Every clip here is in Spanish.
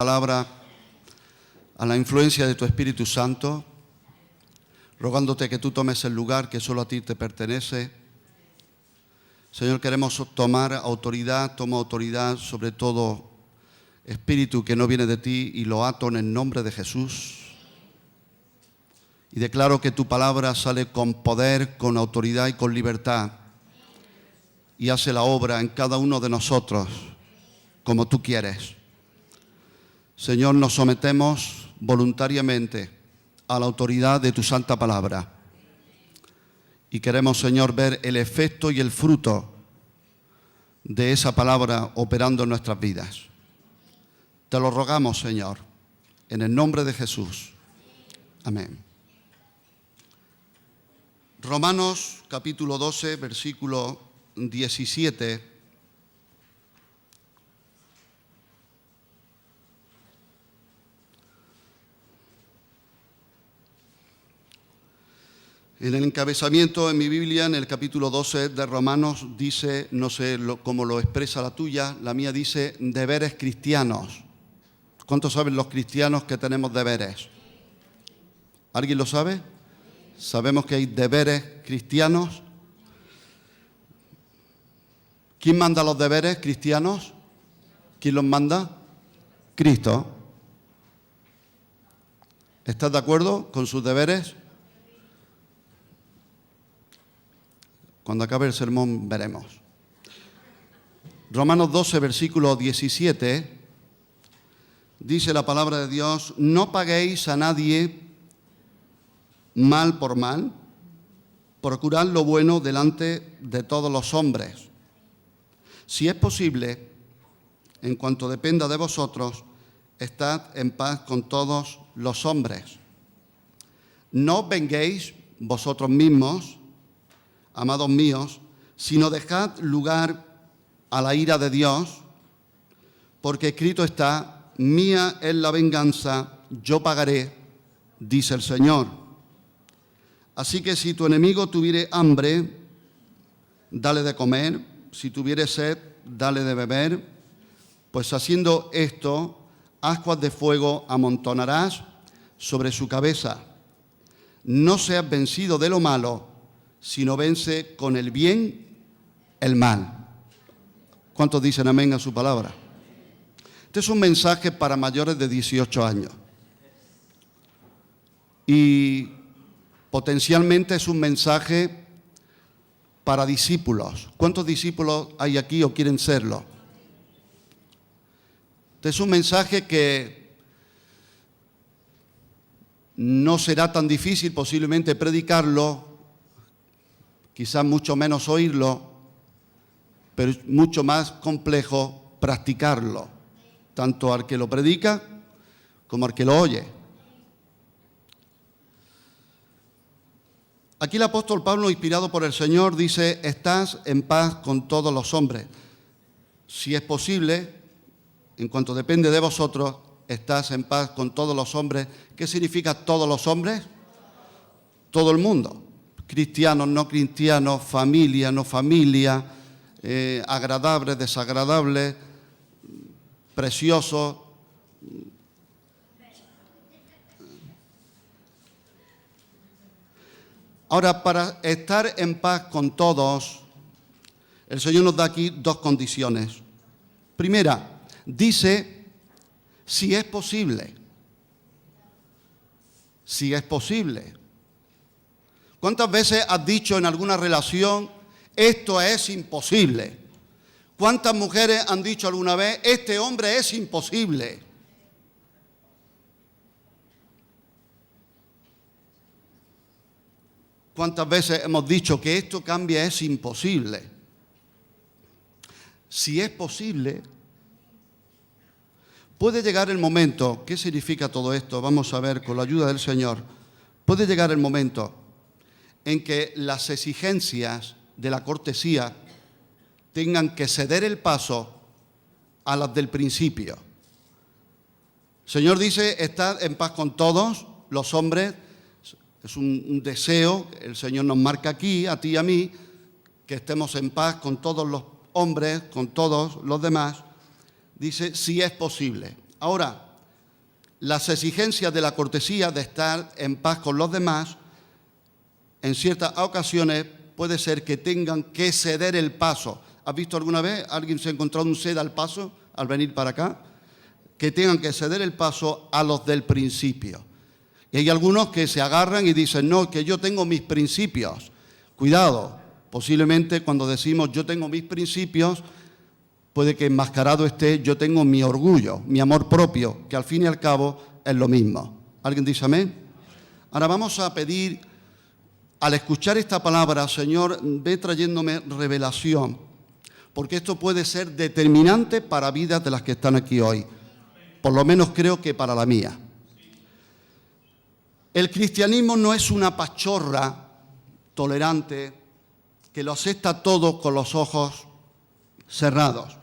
Palabra a la influencia de tu Espíritu Santo, rogándote que tú tomes el lugar que solo a ti te pertenece. Señor, queremos tomar autoridad, toma autoridad sobre todo espíritu que no viene de ti y lo ato en el nombre de Jesús. Y declaro que tu palabra sale con poder, con autoridad y con libertad y hace la obra en cada uno de nosotros como tú quieres. Señor, nos sometemos voluntariamente a la autoridad de tu santa palabra. Y queremos, Señor, ver el efecto y el fruto de esa palabra operando en nuestras vidas. Te lo rogamos, Señor, en el nombre de Jesús. Amén. Romanos capítulo 12, versículo 17. En el encabezamiento en mi Biblia, en el capítulo 12 de Romanos, dice, no sé cómo lo expresa la tuya, la mía dice deberes cristianos. ¿Cuántos saben los cristianos que tenemos deberes? ¿Alguien lo sabe? Sabemos que hay deberes cristianos. ¿Quién manda los deberes cristianos? ¿Quién los manda? Cristo. ¿Estás de acuerdo con sus deberes? Cuando acabe el sermón veremos. Romanos 12, versículo 17, dice la palabra de Dios: no paguéis a nadie mal por mal, procurad lo bueno delante de todos los hombres. Si es posible, en cuanto dependa de vosotros, estad en paz con todos los hombres. No os venguéis vosotros mismos, amados míos, sino dejad lugar a la ira de Dios, porque escrito está: mía es la venganza, yo pagaré, dice el Señor. Así que si tu enemigo tuviere hambre, dale de comer, si tuviere sed, dale de beber, pues haciendo esto, ascuas de fuego amontonarás sobre su cabeza. No seas vencido de lo malo, sino vence con el bien el mal. ¿Cuántos dicen amén a su palabra? Este es un mensaje para mayores de 18 años. Y potencialmente es un mensaje para discípulos. ¿Cuántos discípulos hay aquí o quieren serlo? Este es un mensaje que no será tan difícil posiblemente predicarlo, quizás mucho menos oírlo, pero es mucho más complejo practicarlo, tanto al que lo predica como al que lo oye. Aquí el apóstol Pablo, inspirado por el Señor, dice: estás en paz con todos los hombres. Si es posible, en cuanto depende de vosotros, estás en paz con todos los hombres. ¿Qué significa todos los hombres? Todo el mundo. Cristianos, no cristianos, familia, no familia, agradables, desagradables, preciosos. Ahora, para estar en paz con todos, el Señor nos da aquí dos condiciones. Primera, dice, si es posible. Si es posible. ¿Cuántas veces has dicho en alguna relación, esto es imposible? ¿Cuántas mujeres han dicho alguna vez, este hombre es imposible? ¿Cuántas veces hemos dicho que esto cambia es imposible? Si es posible, puede llegar el momento. ¿Qué significa todo esto? Vamos a ver con la ayuda del Señor. Puede llegar el momento en que las exigencias de la cortesía tengan que ceder el paso a las del principio. El Señor dice: estad en paz con todos los hombres. Es un deseo, el Señor nos marca aquí, a ti y a mí, que estemos en paz con todos los hombres, con todos los demás. Dice, si es posible. Ahora, las exigencias de la cortesía, de estar en paz con los demás, en ciertas ocasiones puede ser que tengan que ceder el paso. ¿Has visto alguna vez alguien se ha encontrado un ceda al paso al venir para acá? Que tengan que ceder el paso a los del principio. Y hay algunos que se agarran y dicen, no, que yo tengo mis principios. Cuidado, posiblemente cuando decimos yo tengo mis principios, puede que enmascarado esté yo tengo mi orgullo, mi amor propio, que al fin y al cabo es lo mismo. ¿Alguien dice amén? Ahora vamos a pedir, al escuchar esta palabra, Señor, ve trayéndome revelación, porque esto puede ser determinante para vidas de las que están aquí hoy. Por lo menos creo que para la mía. El cristianismo no es una pachorra tolerante que lo acepta todo con los ojos cerrados.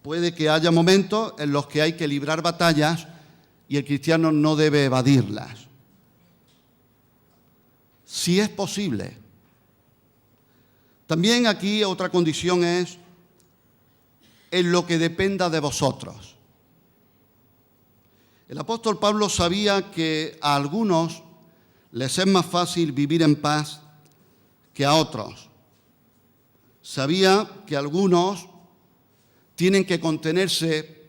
Puede que haya momentos en los que hay que librar batallas y el cristiano no debe evadirlas. Si es posible. También aquí otra condición es en lo que dependa de vosotros. El apóstol Pablo sabía que a algunos les es más fácil vivir en paz que a otros. Sabía que algunos tienen que contenerse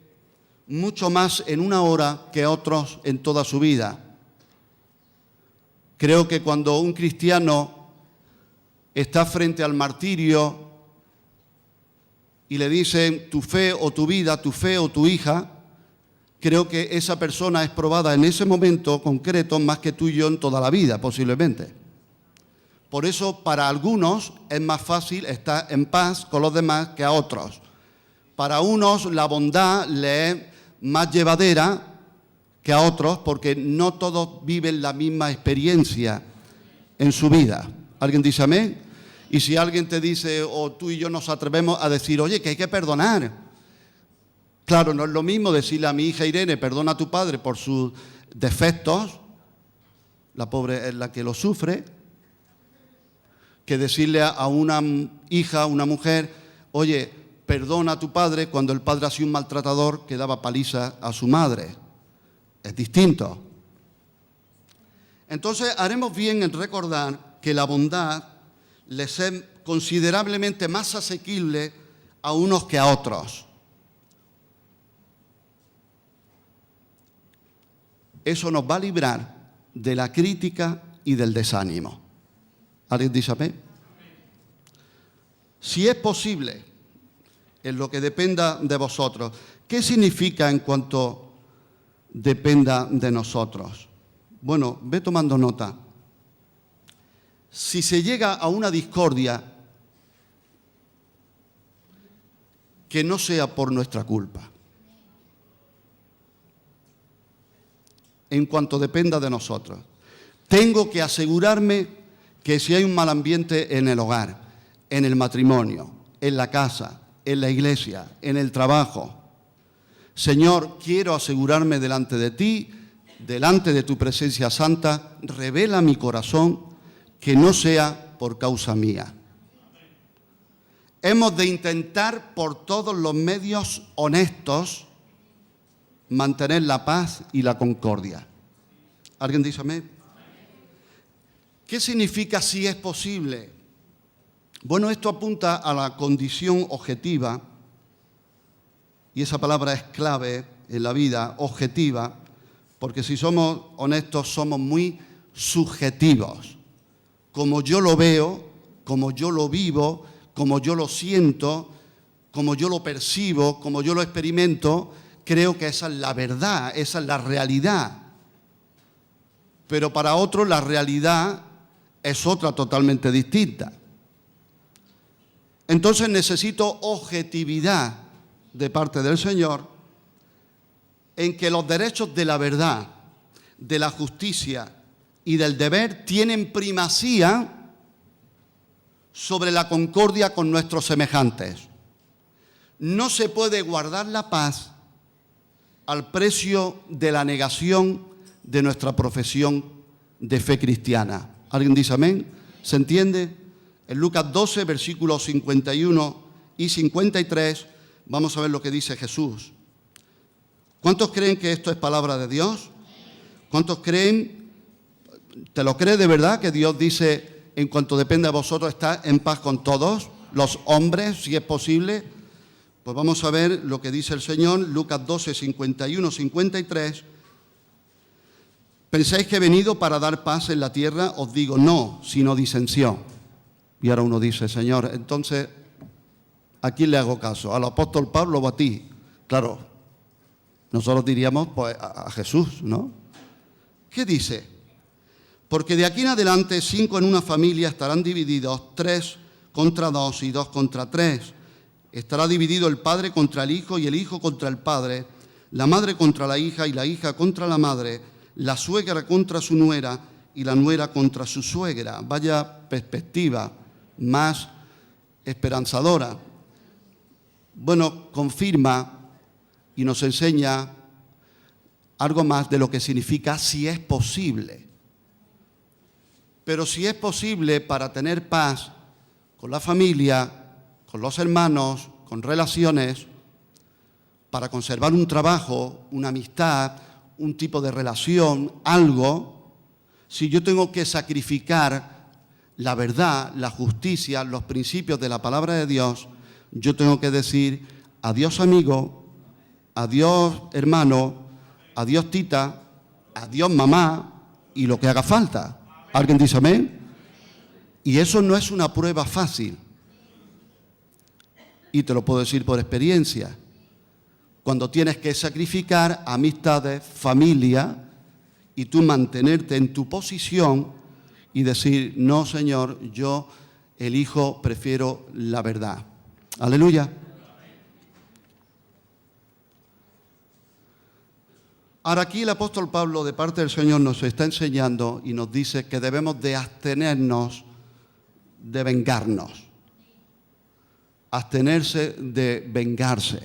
mucho más en una hora que otros en toda su vida. Creo que cuando un cristiano está frente al martirio y le dicen tu fe o tu vida, tu fe o tu hija, creo que esa persona es probada en ese momento concreto más que tú y yo en toda la vida, posiblemente. Por eso, para algunos es más fácil estar en paz con los demás que a otros. Para unos la bondad le es más llevadera que a otros porque no todos viven la misma experiencia en su vida. ¿Alguien dice amén? Y si alguien te dice, o tú y yo nos atrevemos a decir, oye, que hay que perdonar. Claro, no es lo mismo decirle a mi hija Irene, perdona a tu padre por sus defectos, la pobre es la que lo sufre, que decirle a una hija, a una mujer, oye, perdona a tu padre cuando el padre ha sido un maltratador que daba paliza a su madre. Es distinto. Entonces haremos bien en recordar que la bondad les es considerablemente más asequible a unos que a otros. Eso nos va a librar de la crítica y del desánimo. ¿Alguien dice amén? Si es posible, en lo que dependa de vosotros, ¿qué significa en cuanto dependa de nosotros? Bueno, ve tomando nota. Si se llega a una discordia, que no sea por nuestra culpa. En cuanto dependa de nosotros. Tengo que asegurarme que si hay un mal ambiente en el hogar, en el matrimonio, en la casa, en la iglesia, en el trabajo, Señor, quiero asegurarme delante de ti, delante de tu presencia santa, revela mi corazón que no sea por causa mía. Hemos de intentar por todos los medios honestos mantener la paz y la concordia. ¿Alguien dice amén? ¿Qué significa si es posible? Bueno, esto apunta a la condición objetiva, y esa palabra es clave en la vida, objetiva, porque si somos honestos somos muy subjetivos. Como yo lo veo, como yo lo vivo, como yo lo siento, como yo lo percibo, como yo lo experimento, creo que esa es la verdad, esa es la realidad. Pero para otros la realidad es otra totalmente distinta. Entonces necesito objetividad de parte del Señor en que los derechos de la verdad, de la justicia y del deber tienen primacía sobre la concordia con nuestros semejantes. No se puede guardar la paz al precio de la negación de nuestra profesión de fe cristiana. ¿Alguien dice amén? ¿Se entiende? En Lucas 12, versículos 51 y 53, vamos a ver lo que dice Jesús. ¿Cuántos creen que esto es palabra de Dios? ¿Cuántos creen? ¿Te lo crees de verdad que Dios dice, en cuanto depende de vosotros, está en paz con todos, los hombres, si es posible? Pues vamos a ver lo que dice el Señor, Lucas 12, 51, 53. ¿Pensáis que he venido para dar paz en la tierra? Os digo, no, sino disensión. Y ahora uno dice, Señor, entonces, ¿a quién le hago caso? ¿Al apóstol Pablo o a ti? Claro, nosotros diríamos, pues, a Jesús, ¿no? ¿Qué dice? Porque de aquí en adelante 5 en una familia estarán divididos, 3 contra 2 y 2 contra 3. Estará dividido el padre contra el hijo y el hijo contra el padre, la madre contra la hija y la hija contra la madre, la suegra contra su nuera y la nuera contra su suegra. Vaya perspectiva más esperanzadora. Bueno, confirma y nos enseña algo más de lo que significa si es posible. Pero si es posible para tener paz con la familia, con los hermanos, con relaciones, para conservar un trabajo, una amistad, un tipo de relación, algo, si yo tengo que sacrificar la verdad, la justicia, los principios de la palabra de Dios, yo tengo que decir adiós amigo, adiós hermano, adiós tita, adiós mamá y lo que haga falta. ¿Alguien dice amén? Y eso no es una prueba fácil. Y te lo puedo decir por experiencia. Cuando tienes que sacrificar amistades, familia, y tú mantenerte en tu posición y decir, no, Señor, yo elijo, prefiero la verdad. Aleluya. Ahora aquí el apóstol Pablo, de parte del Señor, nos está enseñando y nos dice que debemos de abstenernos de vengarnos. Abstenerse de vengarse.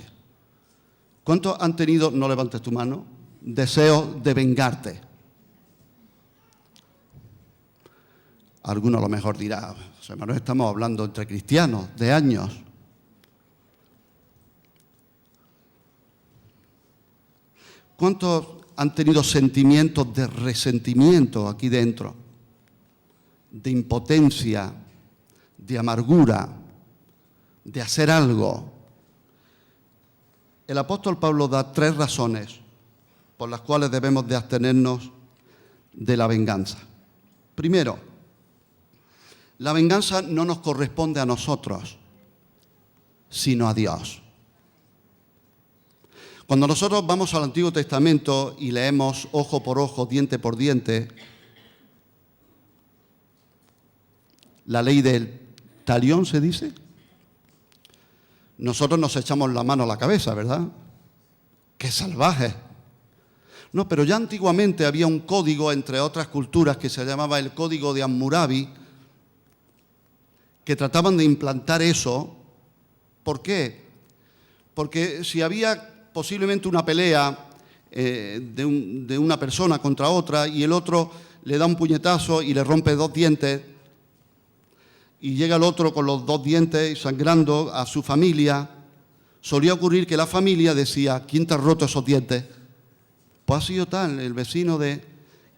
¿Cuántos han tenido, no levantes tu mano, deseo de vengarte? Alguno a lo mejor dirá, hermanos, estamos hablando entre cristianos de años. ¿Cuántos han tenido sentimientos de resentimiento aquí dentro? De impotencia, de amargura, de hacer algo. El apóstol Pablo da 3 razones por las cuales debemos de abstenernos de la venganza. Primero, la venganza no nos corresponde a nosotros, sino a Dios. Cuando nosotros vamos al Antiguo Testamento y leemos ojo por ojo, diente por diente, la ley del talión se dice, nosotros nos echamos la mano a la cabeza, ¿verdad? ¡Qué salvaje! No, pero ya antiguamente había un código, entre otras culturas, que se llamaba el Código de Hammurabi, que trataban de implantar eso. ¿Por qué? Porque si había posiblemente una pelea de una persona contra otra y el otro le da un puñetazo y le rompe 2 dientes y llega el otro con los 2 dientes sangrando a su familia, solía ocurrir que la familia decía, ¿quién te ha roto esos dientes? Pues ha sido tal, el vecino de...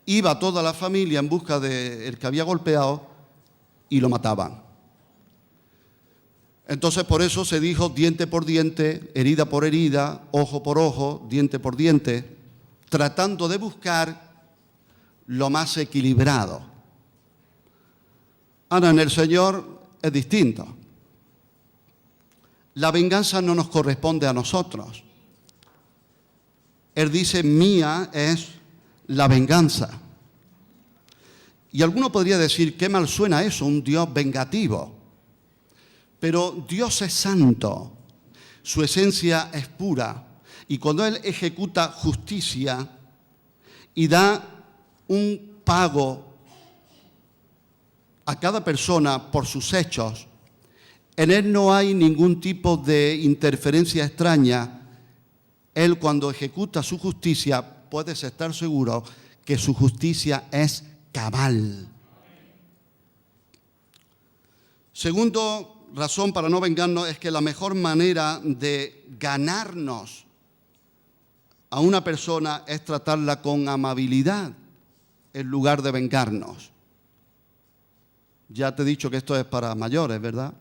Iba toda la familia en busca del que había golpeado y lo mataban. Entonces por eso se dijo diente por diente, herida por herida, ojo por ojo, diente por diente, tratando de buscar lo más equilibrado. Ahora, en el Señor es distinto. La venganza no nos corresponde a nosotros. Él dice, mía es la venganza. Y alguno podría decir, qué mal suena eso, un Dios vengativo. Pero Dios es santo, su esencia es pura. Y cuando Él ejecuta justicia y da un pago a cada persona por sus hechos, en Él no hay ningún tipo de interferencia extraña. Él, cuando ejecuta su justicia, puedes estar seguro que su justicia es cabal. Segundo razón para no vengarnos es que la mejor manera de ganarnos a una persona es tratarla con amabilidad en lugar de vengarnos. Ya te he dicho que esto es para mayores, ¿verdad?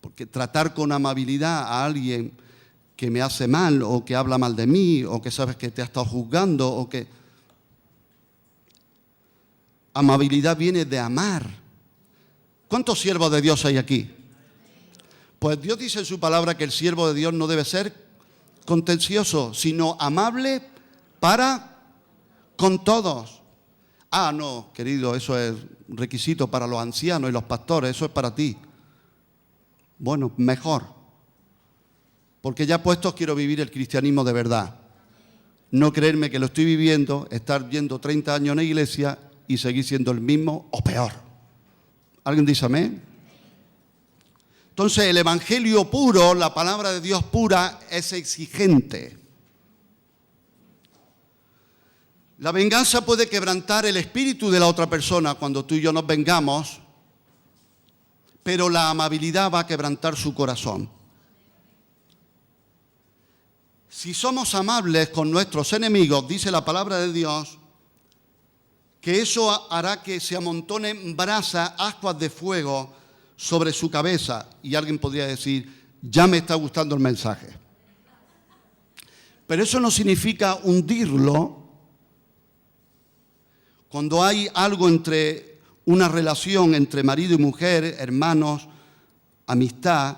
Porque tratar con amabilidad a alguien que me hace mal o que habla mal de mí o que sabes que te ha estado juzgando o que... Amabilidad viene de amar. ¿Cuántos siervos de Dios hay aquí? Pues Dios dice en su palabra que el siervo de Dios no debe ser contencioso, sino amable para con todos. Ah, no, querido, eso es requisito para los ancianos y los pastores, eso es para ti. Bueno, mejor. Porque ya puestos quiero vivir el cristianismo de verdad. No creerme que lo estoy viviendo, estar viendo 30 años en la iglesia y seguir siendo el mismo o peor. ¿Alguien dice amén? Entonces el evangelio puro, la palabra de Dios pura, es exigente. La venganza puede quebrantar el espíritu de la otra persona cuando tú y yo nos vengamos, pero la amabilidad va a quebrantar su corazón. Si somos amables con nuestros enemigos, dice la palabra de Dios, que eso hará que se amontonen brasas, ascuas de fuego sobre su cabeza. Y alguien podría decir, ya me está gustando el mensaje. Pero eso no significa hundirlo. Cuando hay algo entre una relación entre marido y mujer, hermanos, amistad,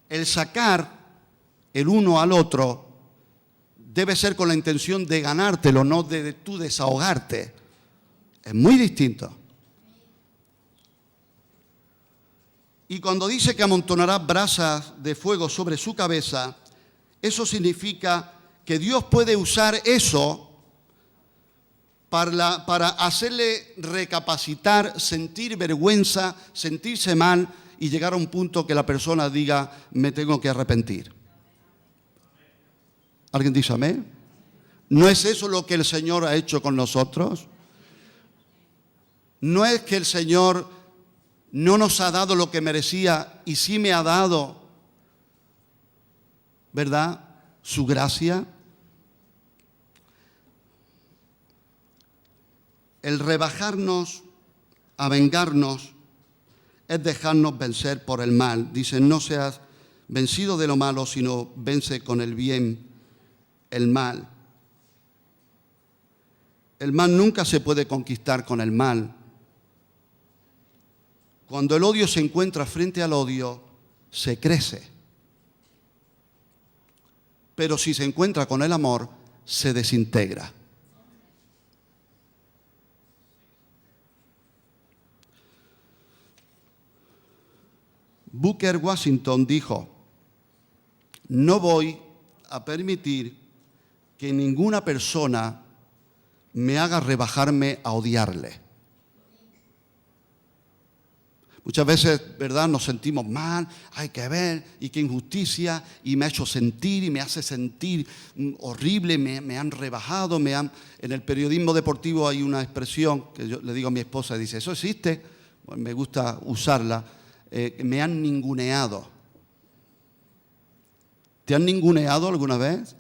el sacar el uno al otro debe ser con la intención de ganártelo, no de tú desahogarte. Es muy distinto. Y cuando dice que amontonará brasas de fuego sobre su cabeza, eso significa que Dios puede usar eso para hacerle recapacitar, sentir vergüenza, sentirse mal y llegar a un punto que la persona diga, me tengo que arrepentir. ¿Alguien dice amén? ¿No es eso lo que el Señor ha hecho con nosotros? ¿No es que el Señor no nos ha dado lo que merecía y sí me ha dado, ¿verdad?, su gracia? El rebajarnos a vengarnos es dejarnos vencer por el mal. Dice, no seas vencido de lo malo, sino vence con el bien el mal. El mal nunca se puede conquistar con el mal. Cuando el odio se encuentra frente al odio, se crece. Pero si se encuentra con el amor, se desintegra. Booker Washington dijo, no voy a permitir que ninguna persona me haga rebajarme a odiarle. Muchas veces, ¿verdad?, nos sentimos mal, hay que ver, y qué injusticia, y me ha hecho sentir, y me hace sentir horrible, me han rebajado, En el periodismo deportivo hay una expresión que yo le digo a mi esposa, dice, ¿eso existe? Bueno, me gusta usarla, me han ninguneado. ¿Te han ninguneado alguna vez?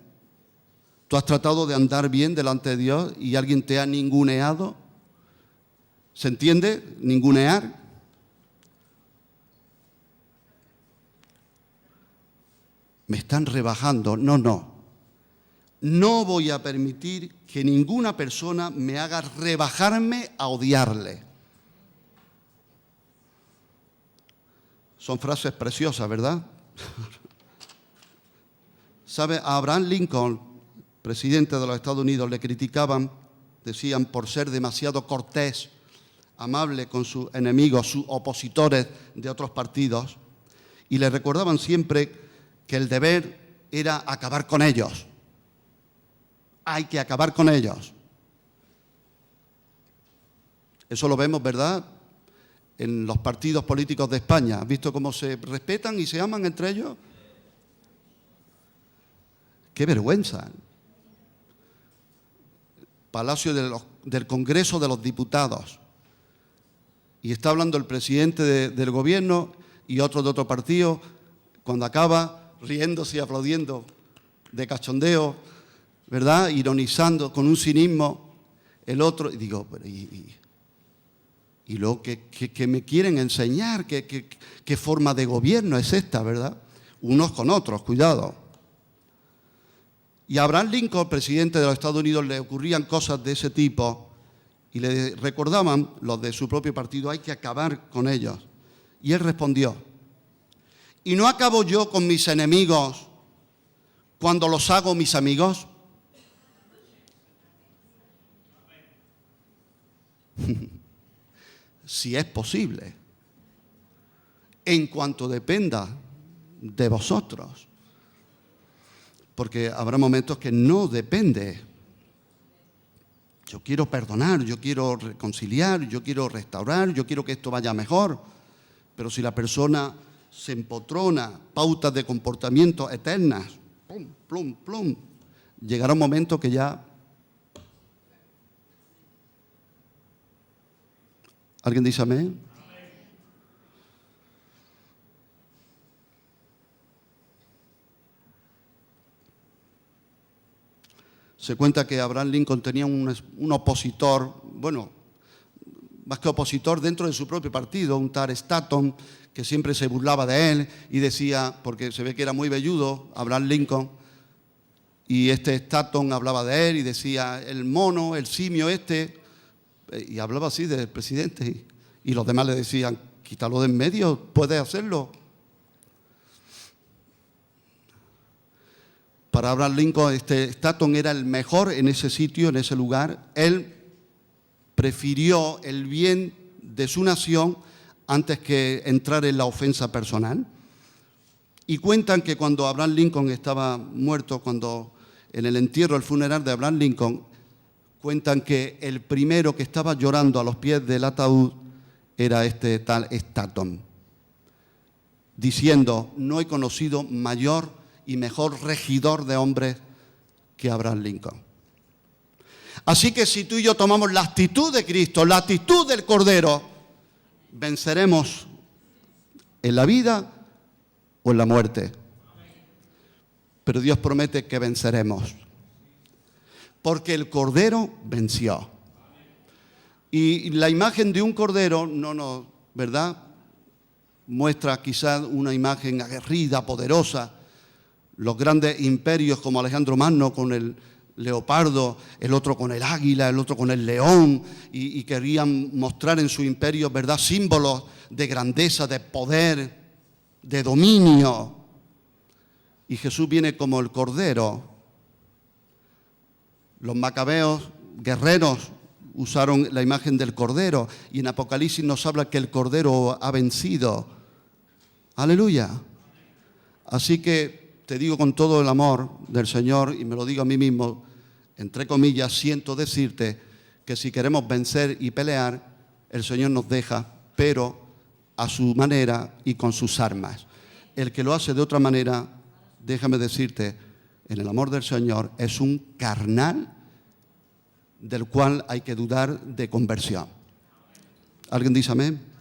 ¿Tú has tratado de andar bien delante de Dios y alguien te ha ninguneado? ¿Se entiende? Ningunear. Me están rebajando. No. No voy a permitir que ninguna persona me haga rebajarme a odiarle. Son frases preciosas, ¿verdad? ¿Sabe? A Abraham Lincoln, presidente de los Estados Unidos, le criticaban, decían, por ser demasiado cortés, amable con sus enemigos, sus opositores de otros partidos, y le recordaban siempre que el deber era acabar con ellos. Hay que acabar con ellos. Eso lo vemos, ¿verdad?, en los partidos políticos de España. ¿Has visto cómo se respetan y se aman entre ellos? ¡Qué vergüenza! Palacio del Congreso de los Diputados. Y está hablando el presidente del gobierno y otro de otro partido, cuando acaba, riéndose y aplaudiendo. de cachondeo, ¿verdad? Ironizando con un cinismo el otro. Y digo, pero ¿y luego qué me quieren enseñar? ¿Qué forma de gobierno es esta, verdad? Unos con otros, cuidado. Y a Abraham Lincoln, presidente de los Estados Unidos, le ocurrían cosas de ese tipo y le recordaban los de su propio partido, hay que acabar con ellos. Y él respondió, ¿y no acabo yo con mis enemigos cuando los hago mis amigos? Si es posible, en cuanto dependa de vosotros, porque habrá momentos que no depende. Yo quiero perdonar, yo quiero reconciliar, yo quiero restaurar, yo quiero que esto vaya mejor, pero si la persona se empotrona pautas de comportamiento eternas, plum, plum, plum, llegará un momento que ya... ¿Alguien dice amén? Se cuenta que Abraham Lincoln tenía un opositor, bueno, más que opositor dentro de su propio partido, un tal Stanton, que siempre se burlaba de él y decía, porque se ve que era muy velludo, Abraham Lincoln, y este Stanton hablaba de él y decía, el mono, el simio este, y hablaba así del presidente, y los demás le decían, quítalo de en medio, puedes hacerlo. Para Abraham Lincoln, Stanton era el mejor en ese sitio, en ese lugar. Él prefirió el bien de su nación antes que entrar en la ofensa personal. Y cuentan que cuando Abraham Lincoln estaba muerto, cuando en el entierro, el funeral de Abraham Lincoln, cuentan que el primero que estaba llorando a los pies del ataúd era este tal Stanton, diciendo, no he conocido mayor y mejor regidor de hombres que Abraham Lincoln. Así que si tú y yo tomamos la actitud de Cristo, la actitud del Cordero, venceremos en la vida o en la muerte. Pero Dios promete que venceremos, porque el Cordero venció. Y la imagen de un Cordero ¿verdad? Muestra quizás una imagen aguerrida, poderosa. Los grandes imperios como Alejandro Magno con el leopardo, el otro con el águila, el otro con el león, y querían mostrar en su imperio, ¿verdad?, símbolos de grandeza, de poder, de dominio. Y Jesús viene como el Cordero. Los macabeos, guerreros, usaron la imagen del Cordero, y en Apocalipsis nos habla que el Cordero ha vencido. Aleluya. Así que te digo con todo el amor del Señor, y me lo digo a mí mismo, entre comillas, siento decirte que si queremos vencer y pelear, el Señor nos deja, pero a su manera y con sus armas. El que lo hace de otra manera, déjame decirte, en el amor del Señor, es un carnal del cual hay que dudar de conversión. ¿Alguien dice amén?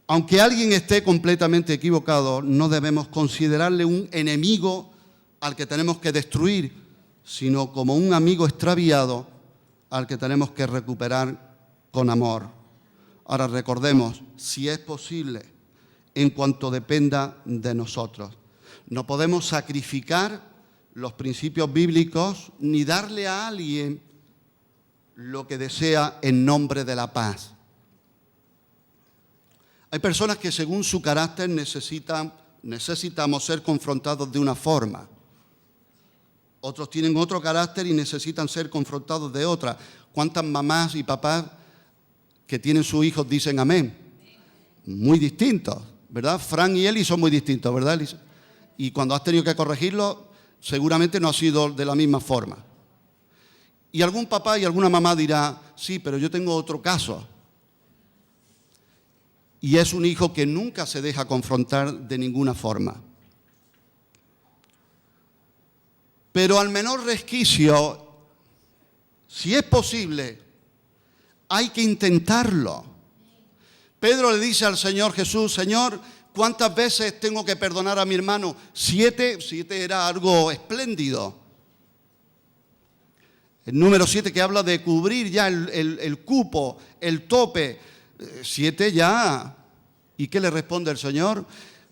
Aunque alguien esté completamente equivocado, no debemos considerarle un enemigo al que tenemos que destruir, sino como un amigo extraviado al que tenemos que recuperar con amor. Ahora recordemos, si es posible, en cuanto dependa de nosotros. No podemos sacrificar los principios bíblicos ni darle a alguien lo que desea en nombre de la paz. Hay personas que según su carácter necesitamos ser confrontados de una forma. Otros tienen otro carácter y necesitan ser confrontados de otra. ¿Cuántas mamás y papás que tienen sus hijos dicen amén? Muy distintos, ¿verdad? Fran y Eli son muy distintos, ¿verdad, Elisa? Y cuando has tenido que corregirlo, seguramente no ha sido de la misma forma. Y algún papá y alguna mamá dirá, sí, pero yo tengo otro caso. Y es un hijo que nunca se deja confrontar de ninguna forma. Pero al menor resquicio, si es posible, hay que intentarlo. Pedro le dice al Señor Jesús, Señor, ¿Cuántas veces tengo que perdonar a mi hermano? 7. 7 era algo espléndido. El número 7 que habla de cubrir ya el cupo, el tope. 7 ya. ¿Y qué le responde el Señor?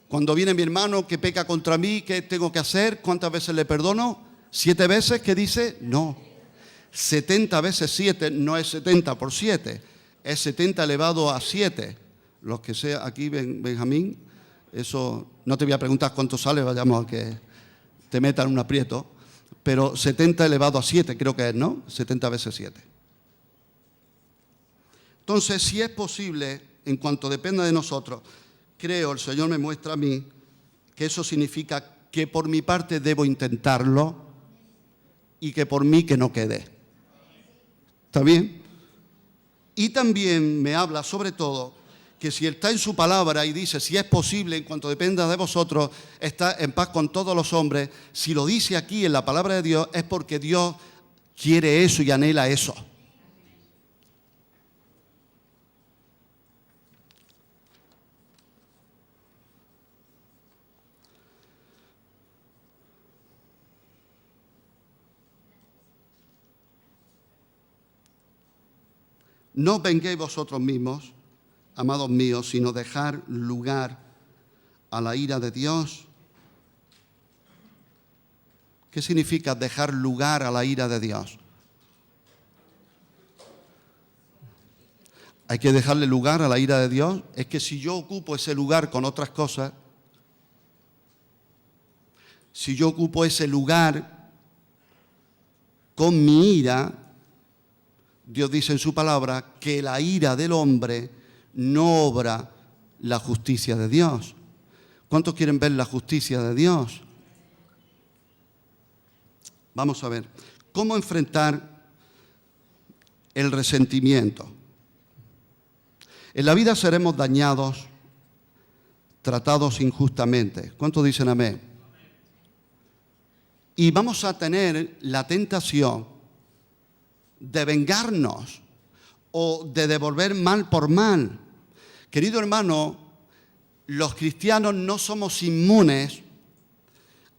Cuando viene mi hermano que peca contra mí, ¿qué tengo que hacer? ¿Cuántas veces le perdono? 7 veces, ¿qué dice? No. 70 veces 7 no es 70 por 7, es 70 elevado a 7. Los que sea aquí, Benjamín, eso no te voy a preguntar cuánto sale, vayamos a que te metan un aprieto, pero 70 elevado a 7 creo que es, ¿no? 70 veces 7. Entonces, si es posible, en cuanto dependa de nosotros, creo, el Señor me muestra a mí, que eso significa que por mi parte debo intentarlo y que por mí que no quede. ¿Está bien? Y también me habla sobre todo que si está en su palabra y dice, si es posible, en cuanto dependa de vosotros, está en paz con todos los hombres, si lo dice aquí en la palabra de Dios, es porque Dios quiere eso y anhela eso. No os venguéis vosotros mismos, amados míos, sino dejar lugar a la ira de Dios. ¿Qué significa dejar lugar a la ira de Dios? Hay que dejarle lugar a la ira de Dios. Es que si yo ocupo ese lugar con otras cosas, si yo ocupo ese lugar con mi ira, Dios dice en su palabra que la ira del hombre no obra la justicia de Dios. ¿Cuántos quieren ver la justicia de Dios? Vamos a ver, ¿cómo enfrentar el resentimiento? En la vida seremos dañados, tratados injustamente. ¿Cuántos dicen amén? Y vamos a tener la tentación de vengarnos o de devolver mal por mal. Querido hermano, los cristianos no somos inmunes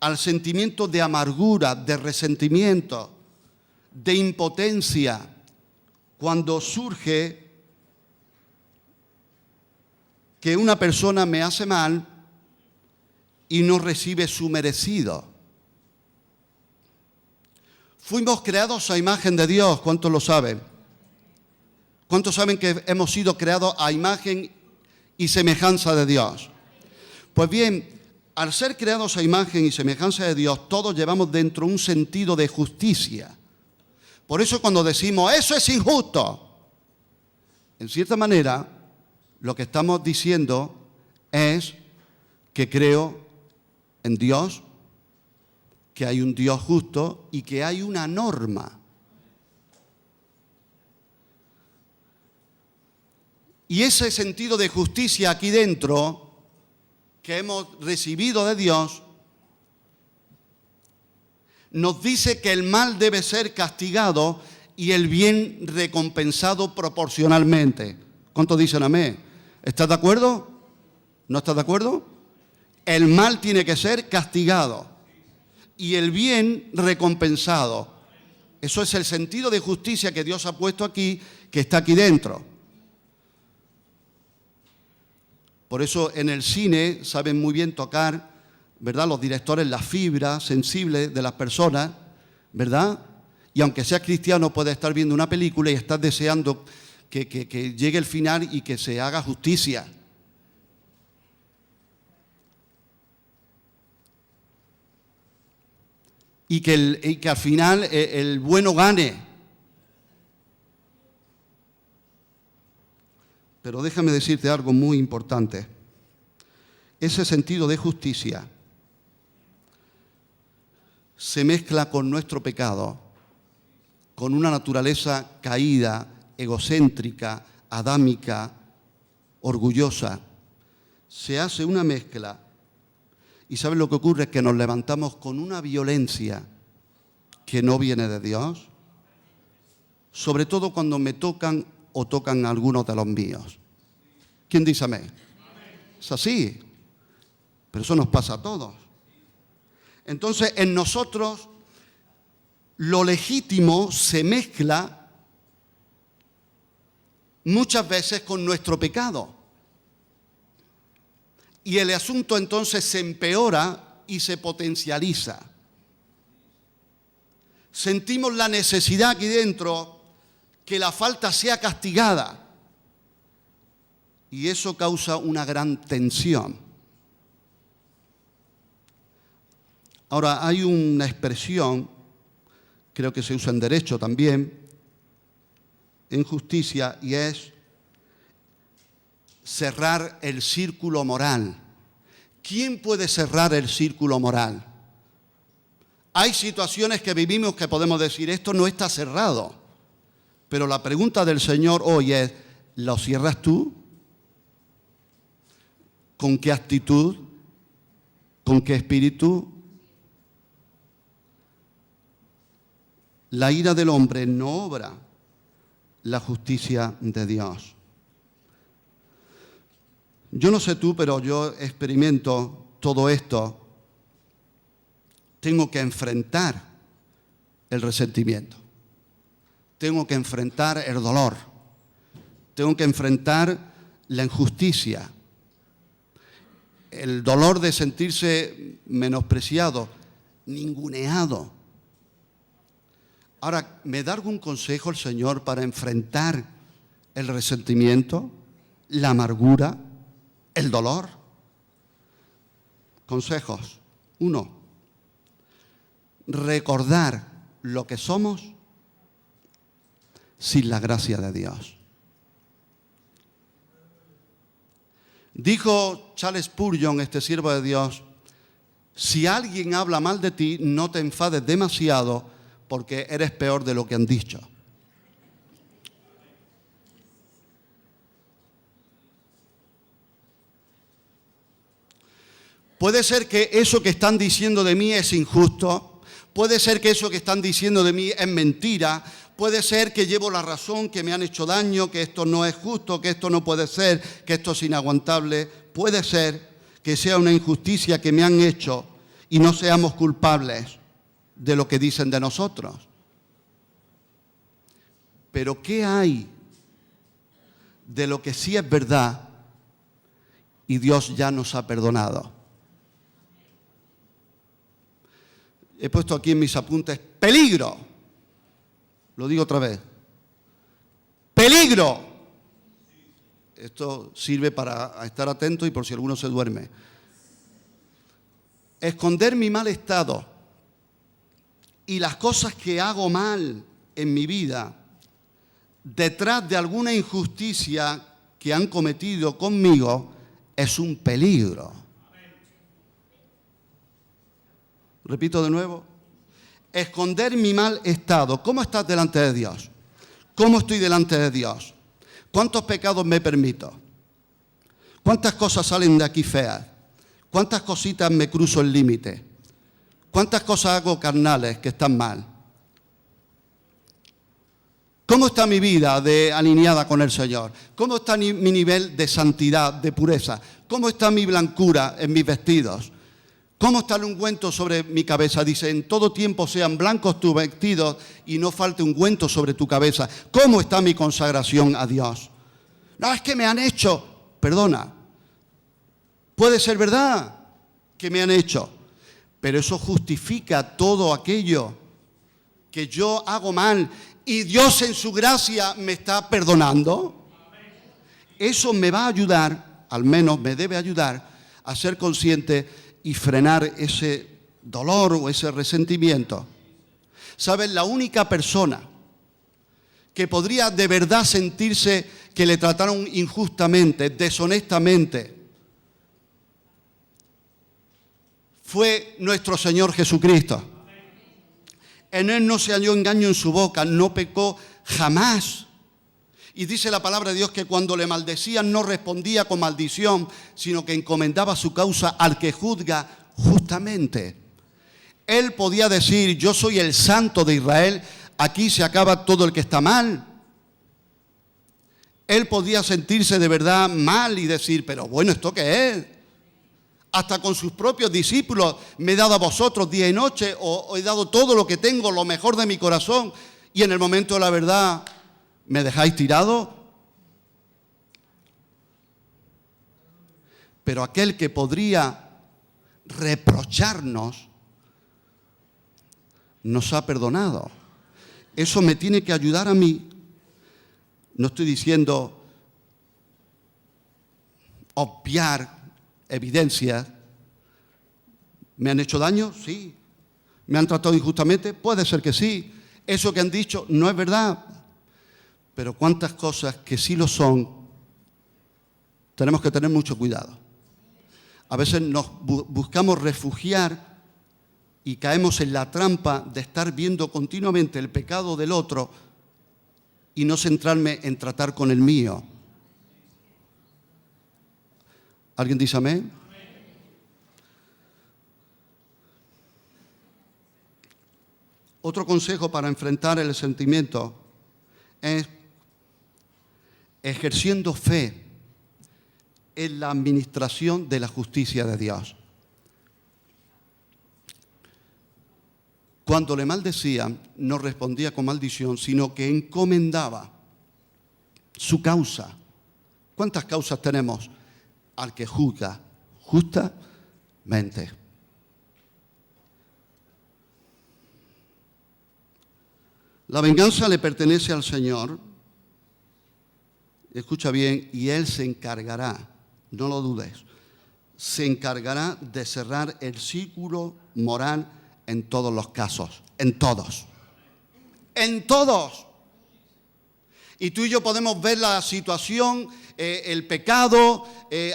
al sentimiento de amargura, de resentimiento, de impotencia, cuando surge que una persona me hace mal y no recibe su merecido. Fuimos creados a imagen de Dios, ¿cuántos lo saben? ¿Cuántos saben que hemos sido creados a imagen y semejanza de Dios? Pues bien, al ser creados a imagen y semejanza de Dios, todos llevamos dentro un sentido de justicia. Por eso cuando decimos, eso es injusto, en cierta manera, lo que estamos diciendo es que creo en Dios, que hay un Dios justo y que hay una norma. Y ese sentido de justicia aquí dentro que hemos recibido de Dios nos dice que el mal debe ser castigado y el bien recompensado proporcionalmente. ¿Cuántos dicen amén? ¿Estás de acuerdo? ¿No estás de acuerdo? El mal tiene que ser castigado y el bien recompensado. Eso es el sentido de justicia que Dios ha puesto aquí, que está aquí dentro. Por eso en el cine saben muy bien tocar, ¿verdad?, los directores, la fibra sensible de las personas, ¿verdad? Y aunque seas cristiano, puedes estar viendo una película y estás deseando que llegue el final y que se haga justicia. Y que al final el bueno gane. Pero déjame decirte algo muy importante. Ese sentido de justicia se mezcla con nuestro pecado, con una naturaleza caída, egocéntrica, adámica, orgullosa. Se hace una mezcla. ¿Y sabes lo que ocurre? Que nos levantamos con una violencia que no viene de Dios. Sobre todo cuando me tocan o tocan a algunos de los míos. ¿Quién dice amén? Es así. pero eso nos pasa a todos. Entonces, en nosotros lo legítimo se mezcla muchas veces con nuestro pecado. Y el asunto entonces se empeora y se potencializa. Sentimos la necesidad aquí dentro que la falta sea castigada. Y eso causa una gran tensión. Ahora, hay una expresión, creo que se usa en derecho también, en justicia, y es cerrar el círculo moral. ¿Quién puede cerrar el círculo moral? Hay situaciones que vivimos que podemos decir, esto no está cerrado. Pero la pregunta del Señor hoy es, ¿lo cierras tú? ¿Con qué actitud? ¿Con qué espíritu? La ira del hombre no obra la justicia de Dios. Yo no sé tú, pero yo experimento todo esto. Tengo que enfrentar el resentimiento. Tengo que enfrentar el dolor. Tengo que enfrentar la injusticia. El dolor de sentirse menospreciado, ninguneado. Ahora, ¿me da algún consejo el Señor para enfrentar el resentimiento, la amargura, el dolor? Consejos. 1. Recordar lo que somos sin la gracia de Dios. Dijo Charles Spurgeon, este siervo de Dios, si alguien habla mal de ti, no te enfades demasiado porque eres peor de lo que han dicho. Puede ser que eso que están diciendo de mí es injusto, puede ser que eso que están diciendo de mí es mentira, puede ser que llevo la razón, que me han hecho daño, que esto no es justo, que esto no puede ser, que esto es inaguantable. Puede ser que sea una injusticia que me han hecho y no seamos culpables de lo que dicen de nosotros. Pero ¿qué hay de lo que sí es verdad y Dios ya nos ha perdonado? He puesto aquí en mis apuntes, peligro. Lo digo otra vez. ¡Peligro! Esto sirve para estar atento y por si alguno se duerme. Esconder mi mal estado y las cosas que hago mal en mi vida detrás de alguna injusticia que han cometido conmigo es un peligro. Repito de nuevo. Esconder mi mal estado. ¿Cómo estás delante de Dios? ¿Cómo estoy delante de Dios? ¿Cuántos pecados me permito? ¿Cuántas cosas salen de aquí feas? ¿Cuántas cositas me cruzo el límite? ¿Cuántas cosas hago carnales que están mal? ¿Cómo está mi vida alineada con el Señor? ¿Cómo está mi nivel de santidad, de pureza? ¿Cómo está mi blancura en mis vestidos? ¿Cómo está el ungüento sobre mi cabeza? Dice, en todo tiempo sean blancos tus vestidos y no falte ungüento sobre tu cabeza. ¿Cómo está mi consagración a Dios? No, es que me han hecho. Perdona. Puede ser verdad que me han hecho, pero eso justifica todo aquello que yo hago mal y Dios en su gracia me está perdonando. Eso me va a ayudar, al menos me debe ayudar a ser consciente y frenar ese dolor o ese resentimiento. ¿Sabes? La única persona que podría de verdad sentirse que le trataron injustamente, deshonestamente, fue nuestro Señor Jesucristo. En Él no se halló engaño en su boca, no pecó jamás. Y dice la palabra de Dios que cuando le maldecían no respondía con maldición, sino que encomendaba su causa al que juzga justamente. Él podía decir, yo soy el Santo de Israel, aquí se acaba todo el que está mal. Él podía sentirse de verdad mal y decir, pero bueno, ¿esto qué es? hasta con sus propios discípulos, me he dado a vosotros día y noche, o he dado todo lo que tengo, lo mejor de mi corazón, y en el momento de la verdad me dejáis tirado. Pero aquel que podría reprocharnos, nos ha perdonado. Eso me tiene que ayudar a mí. No estoy diciendo obviar evidencias. ¿Me han hecho daño? Sí. ¿Me han tratado injustamente? Puede ser que sí. Eso que han dicho no es verdad. Pero cuántas cosas que sí lo son, tenemos que tener mucho cuidado. A veces nos buscamos refugiar y caemos en la trampa de estar viendo continuamente el pecado del otro y no centrarme en tratar con el mío. ¿Alguien dice amén? Otro consejo para enfrentar el sentimiento es ejerciendo fe en la administración de la justicia de Dios. Cuando le maldecían, no respondía con maldición, sino que encomendaba su causa. ¿Cuántas causas tenemos? Al que juzga justamente. La venganza le pertenece al Señor. Escucha bien, y Él se encargará, no lo dudes, se encargará de cerrar el círculo moral en todos los casos, en todos. En todos. Y tú y yo podemos ver la situación, el pecado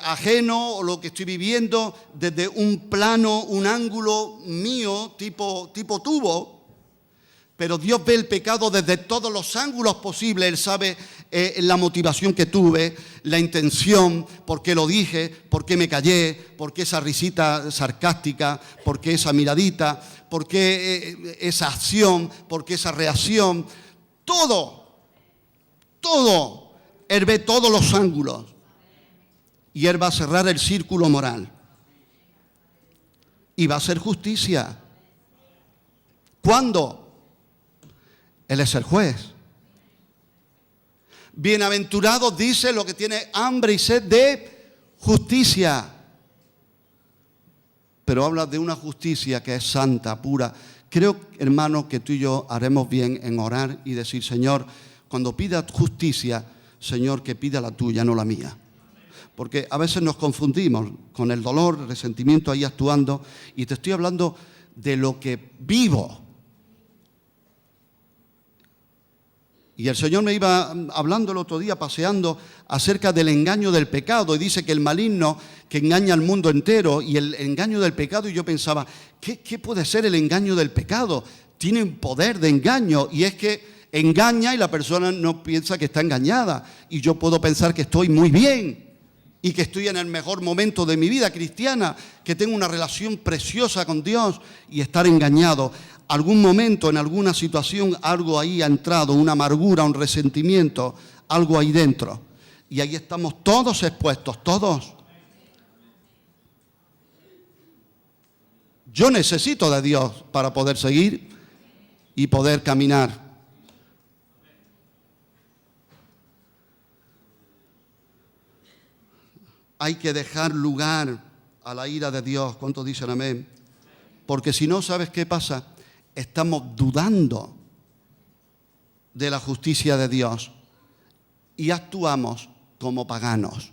ajeno o lo que estoy viviendo desde un plano, un ángulo mío, tipo tubo. Pero Dios ve el pecado desde todos los ángulos posibles. Él sabe la motivación que tuve, la intención, por qué lo dije, por qué me callé, por qué esa risita sarcástica, por qué esa miradita, por qué esa acción, por qué esa reacción. Todo. Él ve todos los ángulos. Y Él va a cerrar el círculo moral. Y va a hacer justicia. ¿Cuándo? Él es el juez. Bienaventurado dice lo que tiene hambre y sed de justicia. Pero habla de una justicia que es santa, pura. Creo, hermano, que tú y yo haremos bien en orar y decir, Señor, cuando pida justicia, Señor, que pida la tuya, no la mía. Porque a veces nos confundimos con el dolor, el resentimiento ahí actuando. Y te estoy hablando de lo que vivo. Y el Señor me iba hablando el otro día, paseando, acerca del engaño del pecado. Y dice que el maligno que engaña al mundo entero y el engaño del pecado. Y yo pensaba, ¿qué puede ser el engaño del pecado? Tiene un poder de engaño y es que engaña y la persona no piensa que está engañada. Y yo puedo pensar que estoy muy bien y que estoy en el mejor momento de mi vida cristiana, que tengo una relación preciosa con Dios y estar engañado. Algún momento, en alguna situación, algo ahí ha entrado, una amargura, un resentimiento, algo ahí dentro. Y ahí estamos todos expuestos, todos. Yo necesito de Dios para poder seguir y poder caminar. Hay que dejar lugar a la ira de Dios. ¿Cuántos dicen amén? Porque si no, ¿sabes qué pasa? Estamos dudando de la justicia de Dios y actuamos como paganos.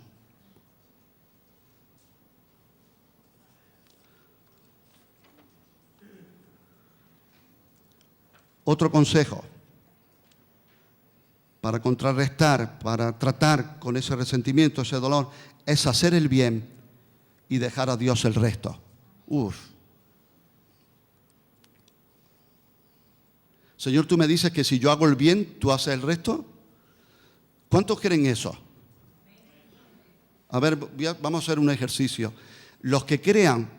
Otro consejo para contrarrestar, para tratar con ese resentimiento, ese dolor, es hacer el bien y dejar a Dios el resto. Señor, tú me dices que si yo hago el bien, ¿tú haces el resto? ¿Cuántos creen eso? A ver, vamos a hacer un ejercicio. Los que crean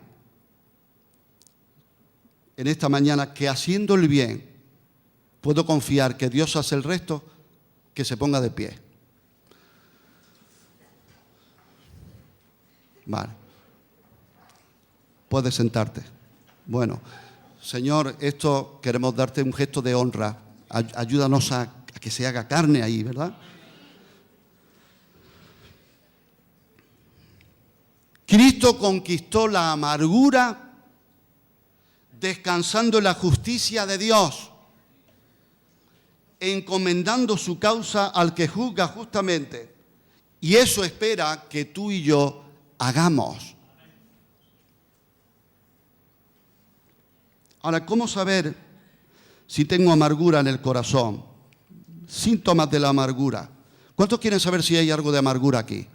en esta mañana que haciendo el bien puedo confiar que Dios hace el resto, que se ponga de pie. Vale. Puedes sentarte. Bueno, Señor, esto queremos darte un gesto de honra. Ayúdanos a que se haga carne ahí, ¿verdad? Cristo conquistó la amargura descansando en la justicia de Dios, encomendando su causa al que juzga justamente. Y eso espera que tú y yo hagamos. Ahora, ¿cómo saber si tengo amargura en el corazón? Síntomas de la amargura. ¿Cuántos quieren saber si hay algo de amargura aquí?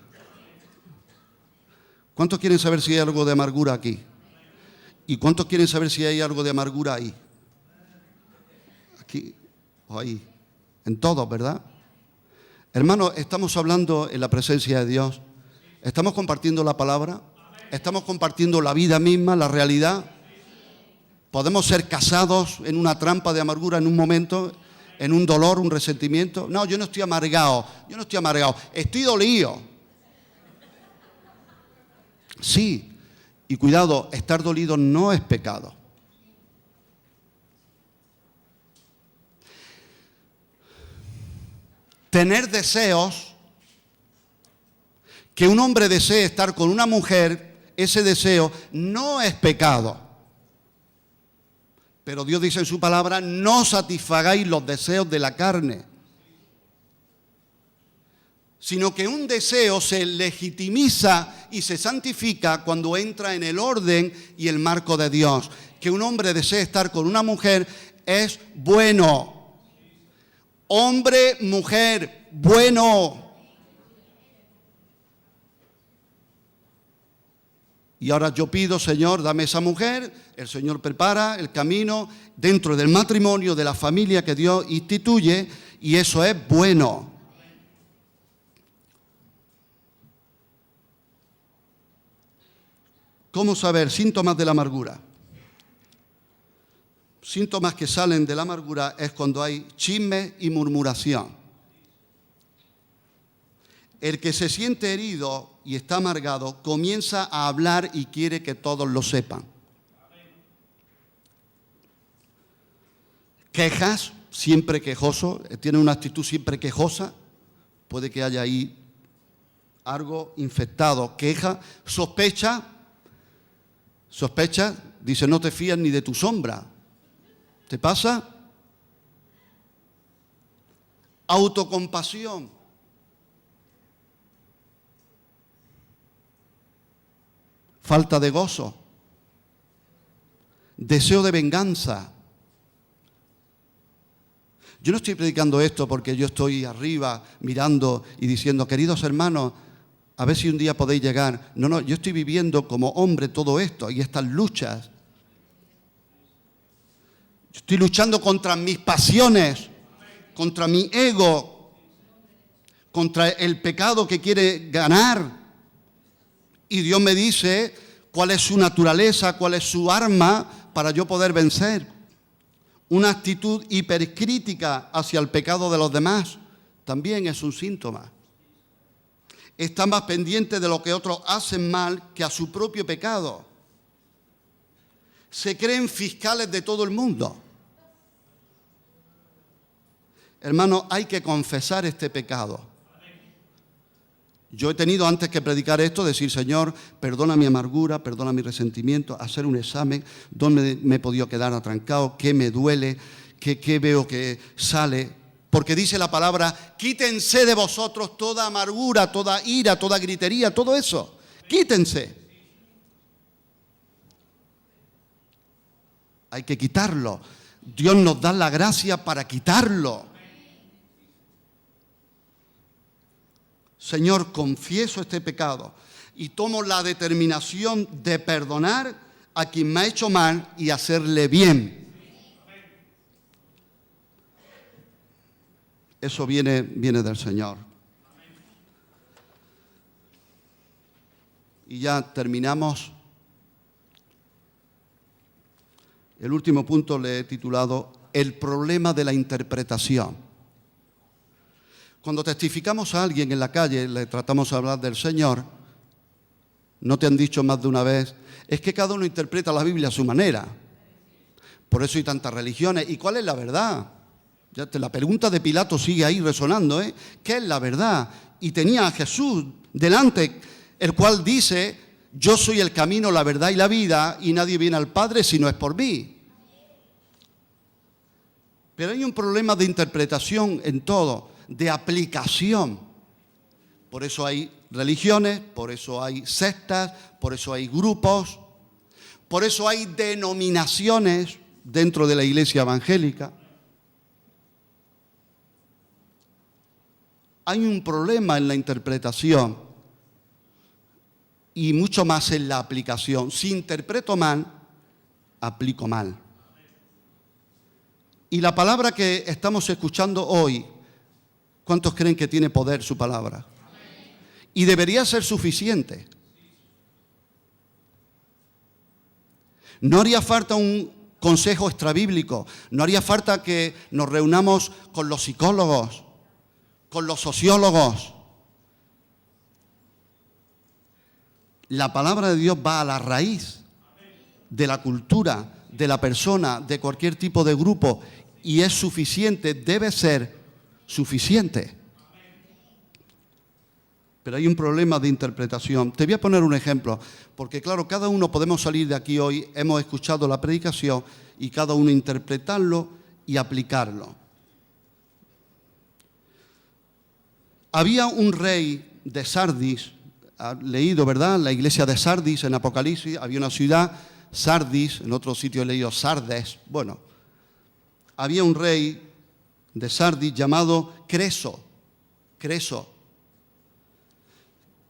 ¿Cuántos quieren saber si hay algo de amargura aquí? ¿Y cuántos quieren saber si hay algo de amargura ahí? Aquí o ahí. En todos, ¿verdad? Hermanos, estamos hablando en la presencia de Dios. Estamos compartiendo la palabra. Estamos compartiendo la vida misma, la realidad. ¿Podemos ser casados en una trampa de amargura en un momento, en un dolor, un resentimiento? No, yo no estoy amargado, estoy dolido. Sí, y cuidado, estar dolido no es pecado. Tener deseos, que un hombre desee estar con una mujer, ese deseo no es pecado. Pero Dios dice en su palabra, no satisfagáis los deseos de la carne. Sino que un deseo se legitimiza y se santifica cuando entra en el orden y el marco de Dios. Que un hombre desee estar con una mujer es bueno. Hombre, mujer, bueno. Y ahora yo pido, Señor, dame esa mujer. El Señor prepara el camino dentro del matrimonio, de la familia que Dios instituye, y eso es bueno. ¿Cómo saber? Síntomas de la amargura. Síntomas que salen de la amargura es cuando hay chisme y murmuración. El que se siente herido y está amargado comienza a hablar y quiere que todos lo sepan. Quejas, siempre quejoso, tiene una actitud siempre quejosa. Puede que haya ahí algo infectado. Queja, sospecha, dice no te fías ni de tu sombra. ¿Te pasa? Autocompasión. Falta de gozo. Deseo de venganza. Yo no estoy predicando esto porque yo estoy arriba mirando y diciendo, queridos hermanos, a ver si un día podéis llegar. No, yo estoy viviendo como hombre todo esto y estas luchas. Yo estoy luchando contra mis pasiones, contra mi ego, contra el pecado que quiere ganar. Y Dios me dice cuál es su naturaleza, cuál es su arma para yo poder vencer. Una actitud hipercrítica hacia el pecado de los demás también es un síntoma. Está más pendiente de lo que otros hacen mal que a su propio pecado. Se creen fiscales de todo el mundo. Hermano, hay que confesar este pecado. Yo he tenido antes que predicar esto, decir, Señor, perdona mi amargura, perdona mi resentimiento, hacer un examen, dónde me he podido quedar atrancado, qué me duele, qué veo que sale. Porque dice la palabra, quítense de vosotros toda amargura, toda ira, toda gritería, todo eso. Quítense. Hay que quitarlo. Dios nos da la gracia para quitarlo. Señor, confieso este pecado y tomo la determinación de perdonar a quien me ha hecho mal y hacerle bien. Eso viene del Señor. Y ya terminamos. El último punto le he titulado El problema de la interpretación. Cuando testificamos a alguien en la calle, le tratamos de hablar del Señor, ¿No te han dicho más de una vez? Es que cada uno interpreta la Biblia a su manera. Por eso hay tantas religiones. ¿Y cuál es la verdad? La pregunta de Pilato sigue ahí resonando, ¿eh? ¿Qué es la verdad? Y tenía a Jesús delante, el cual dice: yo soy el camino, la verdad y la vida, y nadie viene al Padre si no es por mí. Pero hay un problema de interpretación en todo, de aplicación. Por eso hay religiones, por eso hay sectas, por eso hay grupos, por eso hay denominaciones dentro de la iglesia evangélica. Hay un problema en la interpretación y mucho más en la aplicación. Si interpreto mal, aplico mal. Y la palabra que estamos escuchando hoy, ¿cuántos creen que tiene poder su palabra? Y debería ser suficiente. No haría falta un consejo extrabíblico, no haría falta que nos reunamos con los psicólogos, con los sociólogos. La palabra de Dios va a la raíz de la cultura, de la persona, de cualquier tipo de grupo, y es suficiente, debe ser suficiente. Pero hay un problema de interpretación. Te voy a poner un ejemplo, porque claro, cada uno podemos salir de aquí hoy, hemos escuchado la predicación y cada uno interpretarlo y aplicarlo. Había un rey de Sardis, ha leído, ¿verdad? La iglesia de Sardis en Apocalipsis, había una ciudad, Sardis, en otro sitio he leído Sardes. Bueno, había un rey de Sardis llamado Creso,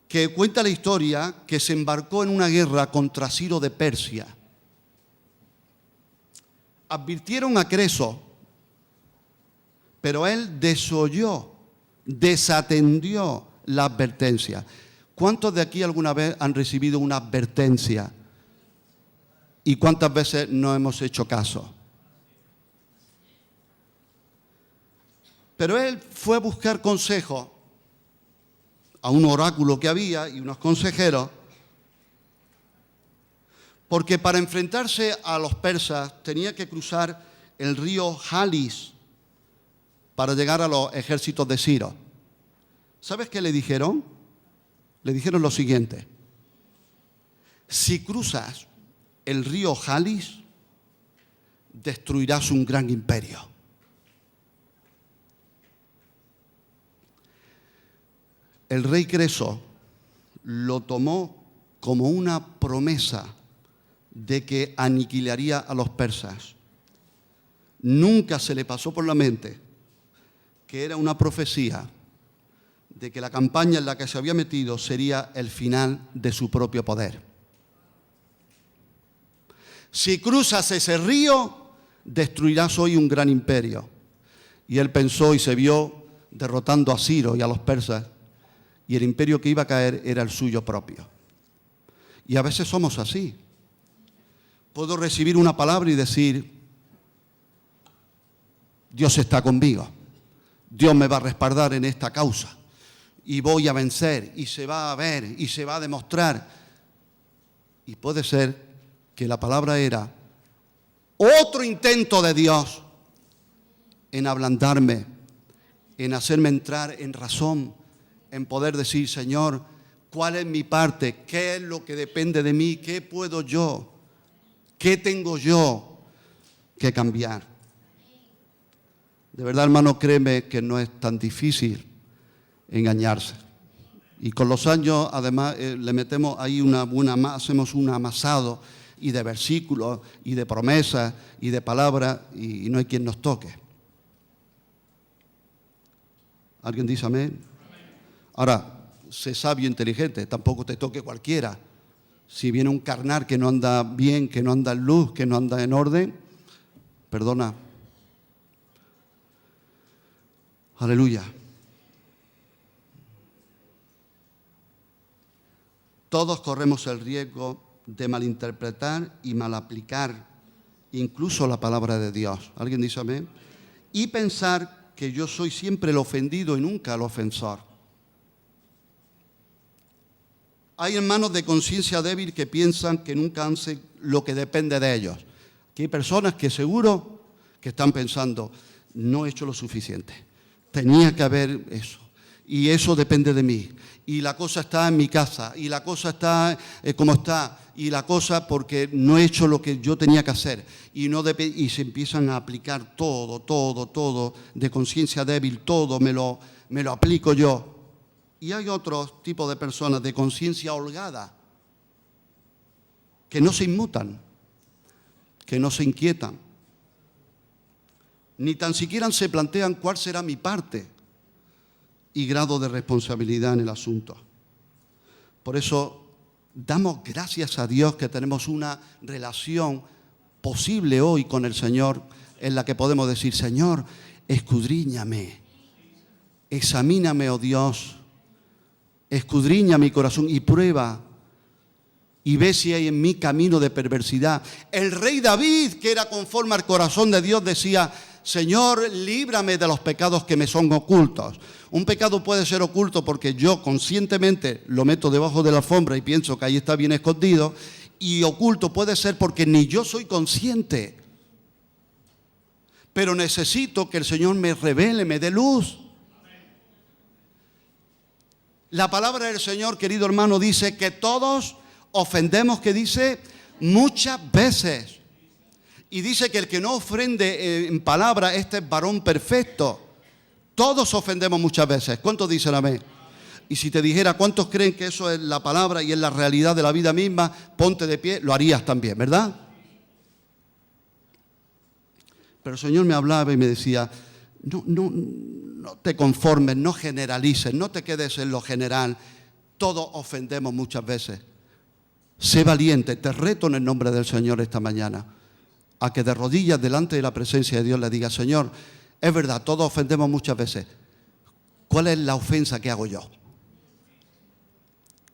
que cuenta la historia que se embarcó en una guerra contra Ciro de Persia. Advirtieron a Creso, pero él desoyó, desatendió la advertencia. ¿Cuántos de aquí alguna vez han recibido una advertencia? ¿Y cuántas veces no hemos hecho caso? Pero él fue a buscar consejo a un oráculo que había y unos consejeros, porque para enfrentarse a los persas tenía que cruzar el río Jalis para llegar a los ejércitos de Ciro. ¿Sabes qué le dijeron? Le dijeron lo siguiente: si cruzas el río Jalis, destruirás un gran imperio. El rey Creso lo tomó como una promesa de que aniquilaría a los persas. Nunca se le pasó por la mente que era una profecía de que la campaña en la que se había metido sería el final de su propio poder. Si cruzas ese río, destruirás hoy un gran imperio. Y él pensó y se vio derrotando a Ciro y a los persas, y el imperio que iba a caer era el suyo propio. Y a veces somos así. Puedo recibir una palabra y decir: Dios está conmigo, Dios me va a respaldar en esta causa y voy a vencer, y se va a ver y se va a demostrar. Y puede ser que la palabra era otro intento de Dios en ablandarme, en hacerme entrar en razón, en poder decir: Señor, ¿cuál es mi parte? ¿Qué es lo que depende de mí? ¿Qué puedo yo? ¿Qué tengo yo que cambiar? De verdad, hermano, créeme que no es tan difícil engañarse. Y con los años, además, le metemos ahí hacemos un amasado y de versículos y de promesas y de palabras, y no hay quien nos toque. ¿Alguien dice amén? Ahora, sé sabio e inteligente, tampoco te toque cualquiera. Si viene un carnal que no anda bien, que no anda en luz, que no anda en orden, perdona. Aleluya. Todos corremos el riesgo de malinterpretar y malaplicar incluso la palabra de Dios. ¿Alguien dice amén? Y pensar que yo soy siempre el ofendido y nunca el ofensor. Hay hermanos de conciencia débil que piensan que nunca hacen lo que depende de ellos. Aquí hay personas que seguro que están pensando, no he hecho lo suficiente, tenía que haber eso, y eso depende de mí, y la cosa está en mi casa, y la cosa está como está, y la cosa porque no he hecho lo que yo tenía que hacer, y se empiezan a aplicar todo de conciencia débil, todo me lo aplico yo. Y hay otros tipos de personas de conciencia holgada que no se inmutan, que no se inquietan, ni tan siquiera se plantean cuál será mi parte y grado de responsabilidad en el asunto. Por eso damos gracias a Dios que tenemos una relación posible hoy con el Señor en la que podemos decir, Señor, escudriñame, examíname, oh Dios, escudriña mi corazón y prueba y ve si hay en mí camino de perversidad. El rey David, que era conforme al corazón de Dios, decía, Señor, líbrame de los pecados que me son ocultos. Un pecado puede ser oculto porque yo conscientemente lo meto debajo de la alfombra y pienso que ahí está bien escondido, y oculto puede ser porque ni yo soy consciente. Pero necesito que el Señor me revele, me dé luz. La palabra del Señor, querido hermano, dice que todos ofendemos, que dice muchas veces. Y dice que el que no ofende en palabra, este es varón perfecto. Todos ofendemos muchas veces. ¿Cuántos dicen amén? Y si te dijera cuántos creen que eso es la palabra y es la realidad de la vida misma, ponte de pie, lo harías también, ¿verdad? Pero el Señor me hablaba y me decía, no te conformes, no generalices, no te quedes en lo general. Todos ofendemos muchas veces. Sé valiente, te reto en el nombre del Señor esta mañana a que de rodillas delante de la presencia de Dios le digas, Señor, es verdad, todos ofendemos muchas veces. ¿Cuál es la ofensa que hago yo?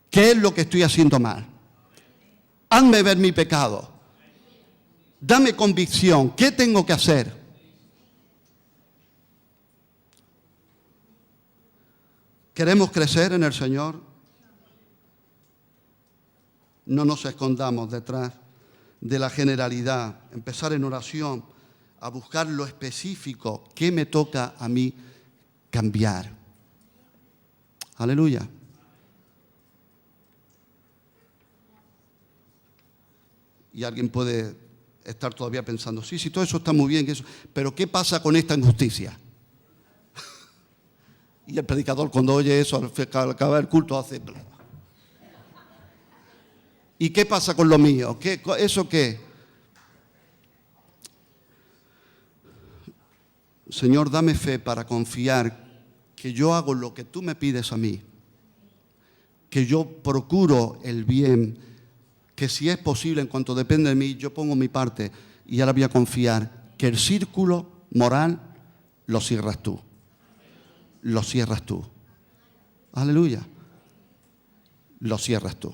¿Qué es lo que estoy haciendo mal? Hazme ver mi pecado. Dame convicción. ¿Qué tengo que hacer? ¿Queremos crecer en el Señor? No nos escondamos detrás de la generalidad. Empezar en oración a buscar lo específico. ¿Qué me toca a mí cambiar? Aleluya. Y alguien puede estar todavía pensando, sí, todo eso está muy bien, pero ¿qué pasa con esta injusticia? Y el predicador cuando oye eso, al acabar el culto, hace... ¿Y qué pasa con lo mío? ¿Eso qué? Señor, dame fe para confiar que yo hago lo que tú me pides a mí, que yo procuro el bien, que si es posible, en cuanto depende de mí, yo pongo mi parte y ahora voy a confiar que el círculo moral lo cierras tú. Lo cierras tú. Aleluya. Lo cierras tú.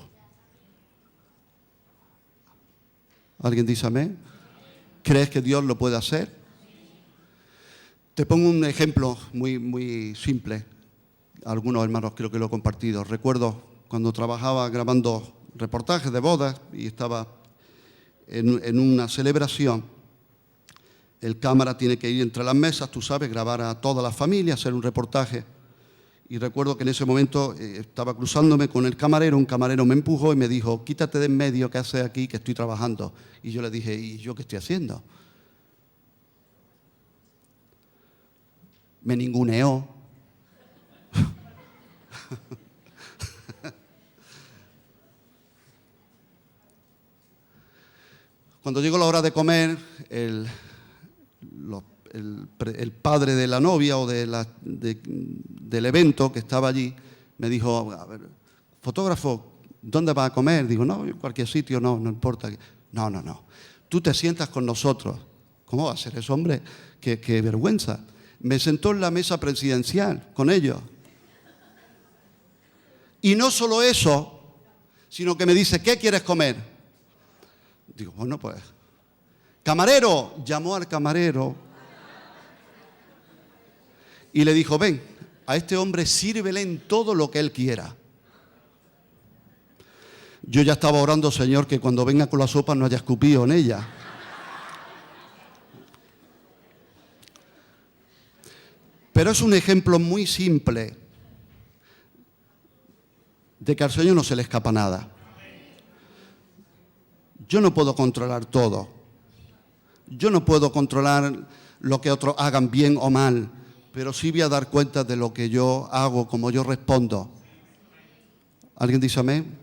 ¿Alguien dice amén? ¿Crees que Dios lo puede hacer? Te pongo un ejemplo muy simple. Algunos hermanos creo que lo he compartido. Recuerdo cuando trabajaba grabando reportajes de bodas y estaba en una celebración. El cámara tiene que ir entre las mesas, tú sabes, grabar a toda la familia, hacer un reportaje. Y recuerdo que en ese momento estaba cruzándome con el camarero, un camarero me empujó y me dijo, quítate de en medio, ¿qué haces aquí? Que estoy trabajando. Y yo le dije, ¿y yo qué estoy haciendo? Me ninguneó. Cuando llegó la hora de comer, el padre de la novia o del evento que estaba allí me dijo, a ver, fotógrafo, ¿dónde vas a comer? Digo, no, en cualquier sitio, no importa. No, tú te sientas con nosotros. ¿Cómo va a ser eso, hombre? Qué vergüenza. Me sentó en la mesa presidencial con ellos. Y no solo eso, sino que me dice, ¿qué quieres comer? Digo, bueno, pues, camarero, llamó al camarero y le dijo, ven, a este hombre sírvele en todo lo que él quiera. Yo ya estaba orando, Señor, que cuando venga con la sopa no haya escupido en ella. Pero es un ejemplo muy simple de que al Señor no se le escapa nada. Yo no puedo controlar todo. Yo no puedo controlar lo que otros hagan bien o mal, pero sí voy a dar cuenta de lo que yo hago, cómo yo respondo. ¿Alguien dice amén?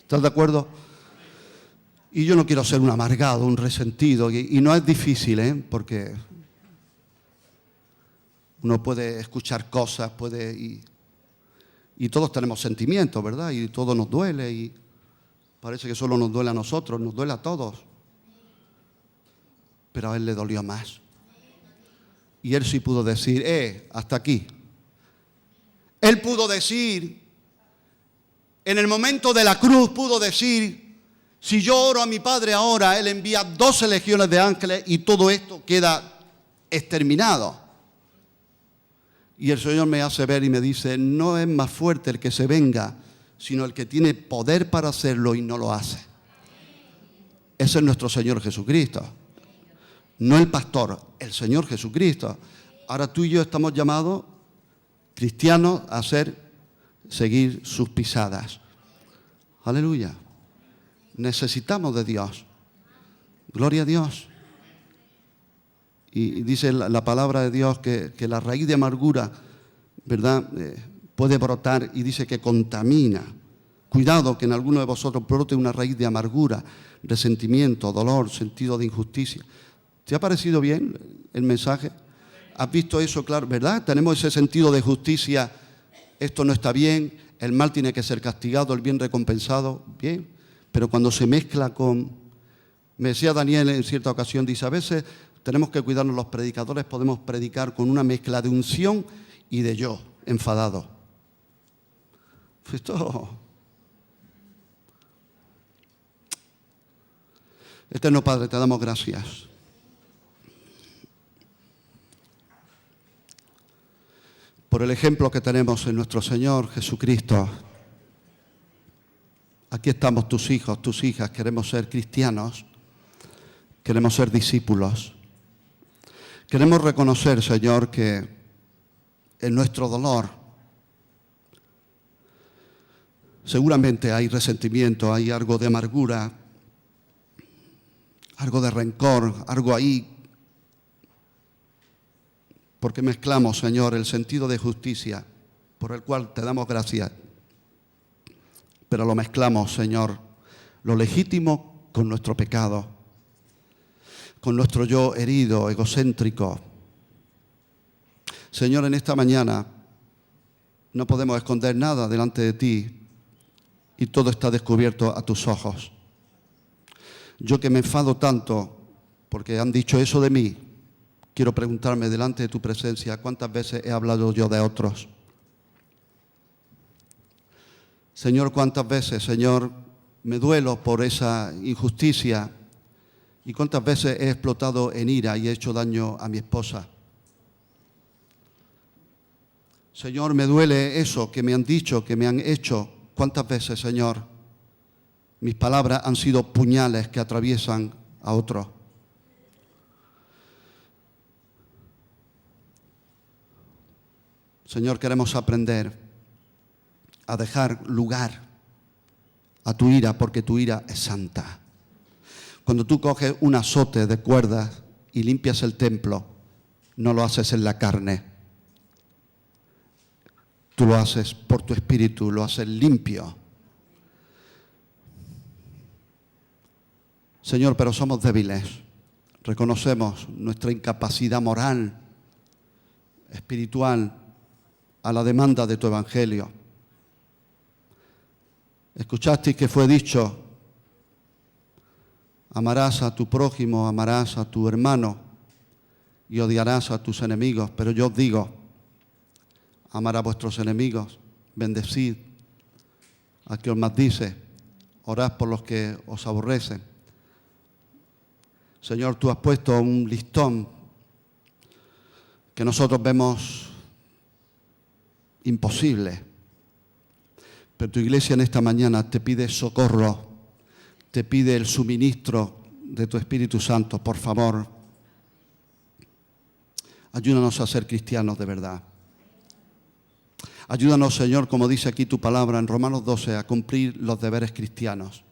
¿Estás de acuerdo? Y yo no quiero ser un amargado, un resentido, y no es difícil, porque uno puede escuchar cosas, y todos tenemos sentimientos, ¿verdad? Y todo nos duele, y parece que solo nos duele a nosotros, nos duele a todos. Pero a él le dolió más. Y él sí pudo decir, hasta aquí. Él pudo decir, en el momento de la cruz pudo decir, si yo oro a mi Padre ahora, Él envía 12 legiones de ángeles y todo esto queda exterminado. Y el Señor me hace ver y me dice, no es más fuerte el que se venga, sino el que tiene poder para hacerlo y no lo hace. Ese es nuestro Señor Jesucristo. No el pastor, el Señor Jesucristo. Ahora tú y yo estamos llamados, cristianos, a seguir sus pisadas. Aleluya. Necesitamos de Dios. Gloria a Dios. Y dice la palabra de Dios que la raíz de amargura, ¿verdad?, puede brotar, y dice que contamina. Cuidado que en alguno de vosotros brote una raíz de amargura, resentimiento, dolor, sentido de injusticia. ¿Te ha parecido bien el mensaje? ¿Has visto eso claro? ¿Verdad? Tenemos ese sentido de justicia. Esto no está bien, el mal tiene que ser castigado, el bien recompensado. Bien, pero cuando se mezcla con... Me decía Daniel en cierta ocasión, dice, a veces tenemos que cuidarnos los predicadores, podemos predicar con una mezcla de unción y de yo, enfadado. Esto... Eterno Padre, te damos gracias. Por el ejemplo que tenemos en nuestro Señor Jesucristo. Aquí estamos tus hijos, tus hijas, queremos ser cristianos, queremos ser discípulos. Queremos reconocer, Señor, que en nuestro dolor seguramente hay resentimiento, hay algo de amargura, algo de rencor, algo ahí. Porque mezclamos, Señor, el sentido de justicia, por el cual te damos gracias, pero lo mezclamos, Señor, lo legítimo con nuestro pecado, con nuestro yo herido, egocéntrico. Señor, en esta mañana no podemos esconder nada delante de ti y todo está descubierto a tus ojos. Yo que me enfado tanto porque han dicho eso de mí, quiero preguntarme delante de tu presencia, ¿cuántas veces he hablado yo de otros? Señor, ¿cuántas veces, Señor, me duelo por esa injusticia? ¿Y cuántas veces he explotado en ira y he hecho daño a mi esposa? Señor, me duele eso que me han dicho, que me han hecho. ¿Cuántas veces, Señor, mis palabras han sido puñales que atraviesan a otros? Señor, queremos aprender a dejar lugar a tu ira, porque tu ira es santa. Cuando tú coges un azote de cuerdas y limpias el templo, no lo haces en la carne. Tú lo haces por tu espíritu, lo haces limpio. Señor, pero somos débiles. Reconocemos nuestra incapacidad moral, espiritual, a la demanda de tu evangelio. Escuchasteis que fue dicho, amarás a tu prójimo, amarás a tu hermano y odiarás a tus enemigos. Pero yo os digo, amar a vuestros enemigos, bendecid a quien os maldice, orad por los que os aborrecen. Señor, tú has puesto un listón que nosotros vemos imposible, Pero tu iglesia en esta mañana te pide socorro, te pide el suministro de tu Espíritu Santo. Por favor, ayúdanos a ser cristianos de verdad. Ayúdanos, Señor, como dice aquí tu palabra en Romanos 12, a cumplir los deberes cristianos.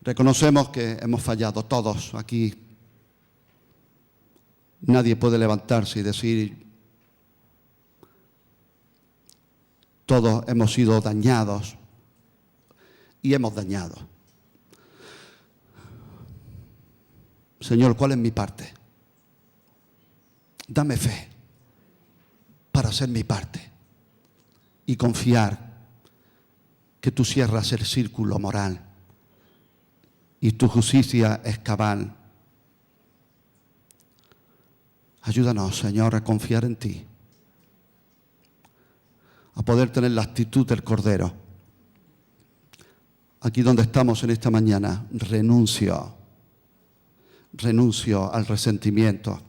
Reconocemos que hemos fallado todos aquí. Nadie puede levantarse y decir, todos hemos sido dañados y hemos dañado. Señor, ¿cuál es mi parte? Dame fe para hacer mi parte y confiar que tú cierras el círculo moral y tu justicia es cabal. Ayúdanos, Señor, a confiar en ti, a poder tener la actitud del Cordero. Aquí donde estamos en esta mañana, renuncio al resentimiento,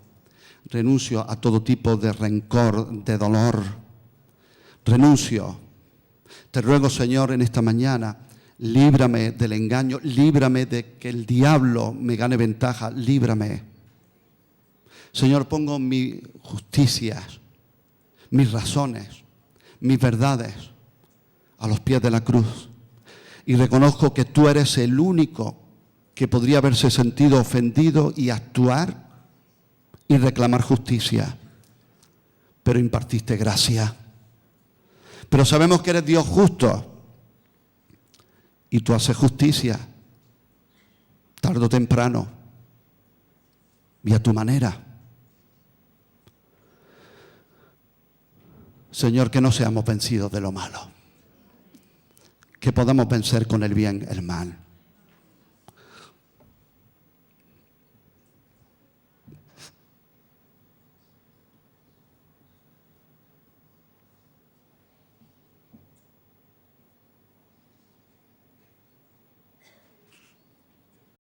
renuncio a todo tipo de rencor, de dolor, renuncio. Te ruego, Señor, en esta mañana, líbrame del engaño, líbrame de que el diablo me gane ventaja, líbrame. Señor, pongo mis justicias, mis razones, mis verdades a los pies de la cruz y reconozco que tú eres el único que podría haberse sentido ofendido y actuar y reclamar justicia, pero impartiste gracia. Pero sabemos que eres Dios justo y tú haces justicia tarde o temprano y a tu manera. Señor, que no seamos vencidos de lo malo, que podamos vencer con el bien el mal.